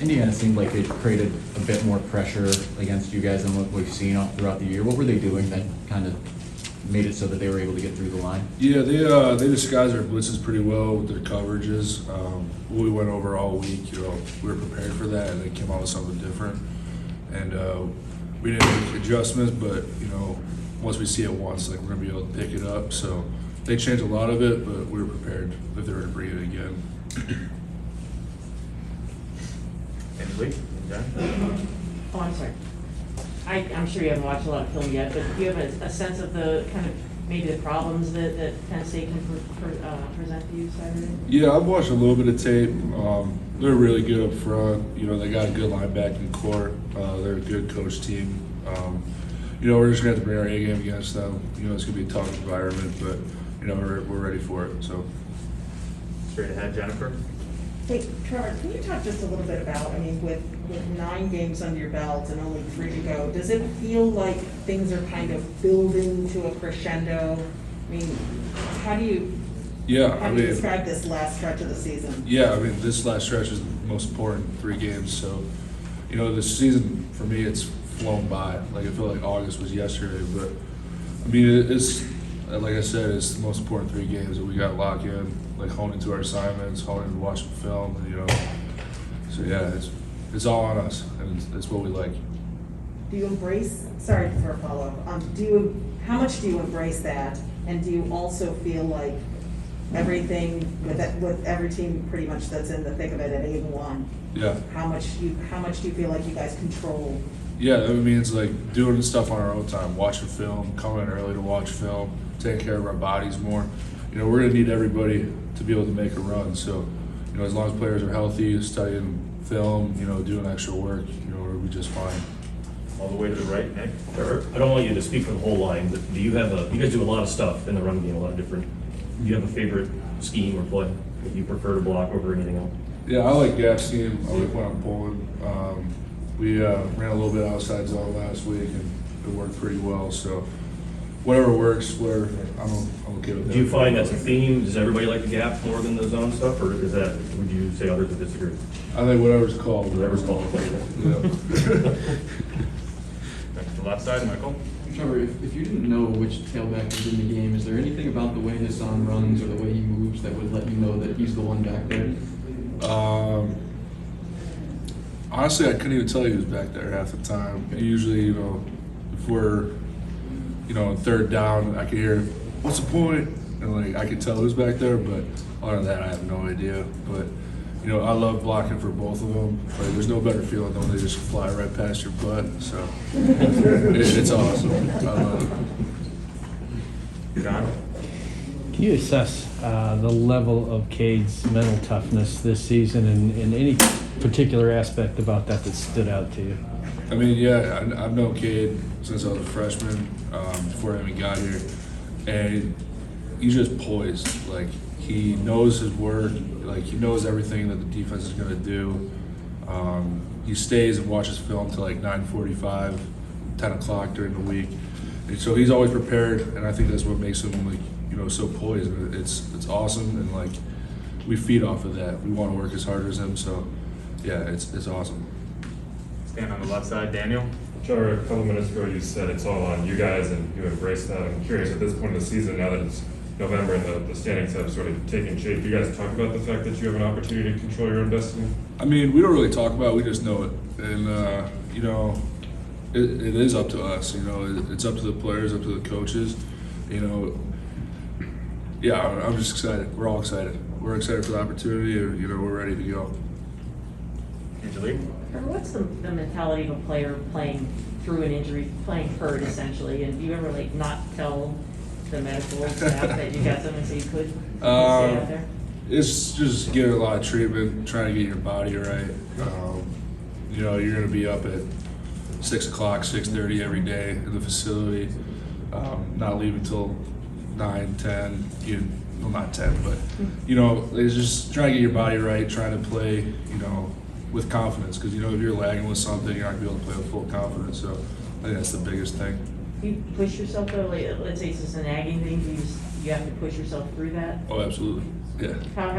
Indiana seemed like it created a bit more pressure against you guys than what we've seen throughout the year. What were they doing that kind of made it so that they were able to get through the line? Yeah, they disguised their blitzes pretty well with their coverages. What we went over all week, we were prepared for that, and they came out with something different. And we didn't make adjustments, but once we see it once, like, we're gonna be able to pick it up. So they changed a lot of it, but we were prepared if they were to bring it again. Anybody? Oh, I'm sorry. I'm sure you haven't watched a lot of film yet, but do you have a sense of the kind of maybe the problems that Penn State can present to you Saturday? Yeah, I've watched a little bit of tape. They're really good up front. They got a good linebacking core. They're a good coach team. We're just gonna have to bring our A game against them. It's gonna be a tough environment, but we're ready for it. So Straight ahead, Jennifer. Hey, Trevor, can you talk just a little bit about, with 9 games under your belt and only 3 to go, does it feel like things are kind of building to a crescendo? How do you describe this last stretch of the season? Yeah, this last stretch is the most important 3 games. So, this season for me, it's flown by. Like, I feel like August was yesterday, but it's like I said, it's the most important 3 games that we got to lock in, like hone into our assignments, hone into watching film, and, so yeah, it's all on us, and it's what we like. Do you embrace, sorry for a follow-up, how much do you embrace that? And do you also feel like everything, with every team pretty much that's in the thick of it at 8-1, Yeah. how much do you feel like you guys control? Yeah, it's like doing stuff on our own time, watching film, coming in early to watch film, taking care of our bodies more. We're going to need everybody to be able to make a run. So, as long as players are healthy, studying film, doing extra work, we'll be just fine. All the way to the right, Nick. Trevor, I don't want you to speak for the whole line, but you guys do a lot of stuff in the run game, a lot of different, do you have a favorite scheme or play that you prefer to block over anything else? Yeah, I like gap scheme. I like when I'm pulling. We ran a little bit outside zone last week, and it worked pretty well. So whatever works, I'm okay with that. Do you find that's a theme? Does everybody like the gap more than the zone stuff, or would you say others would disagree? I think whatever's called. Whatever's called. Yeah. Back to the left side, Michael. Trevor, if you didn't know which tailback was in the game, is there anything about the way Hassan runs or the way he moves that would let you know that he's the one back there? Honestly, I couldn't even tell you who's back there half the time. Usually, if we're, on 3rd down, I can hear, what's the point? And I can tell who's back there, but other than that, I have no idea. But, I love blocking for both of them. There's no better feeling than when they just fly right past your butt. So it's awesome. I love it. John. Can you assess the level of Cade's mental toughness this season and any particular aspect about that stood out to you? Yeah, I've known Cade since I was a freshman, before I even got here, and he's just poised. He knows his work. He knows everything that the defense is going to do. He stays and watches film till 9:45, 10 o'clock during the week. And so he's always prepared, and I think that's what makes him so poised. It's awesome, and we feed off of that. We want to work as hard as him. So yeah, it's awesome. Stand on the left side, Daniel. Trevor, a couple minutes ago you said it's all on you guys and you embrace that. I'm curious, at this point in the season, now that it's November and the standings have sort of taken shape, do you guys talk about the fact that you have an opportunity to control your own destiny? We don't really talk about it, we just know it. And, it is up to us, it's up to the players, up to the coaches, Yeah, I'm just excited. We're all excited. We're excited for the opportunity, and, we're ready to go. Angelique. What's the mentality of a player playing through an injury, playing hurt essentially, and do you ever not tell the medical staff that you got something so you could stay out there? It's just getting a lot of treatment, trying to get your body right. You're going to be up at 6 o'clock, 6:30 every day in the facility, not leaving till 9, 10, well, not 10, but, it's just trying to get your body right, trying to play, with confidence, because, if you're lagging with something, you're not going to be able to play with full confidence, so I think that's the biggest thing. Do you push yourself though? Let's say it's just a nagging thing, do you have to push yourself through that? Oh, absolutely, yeah. How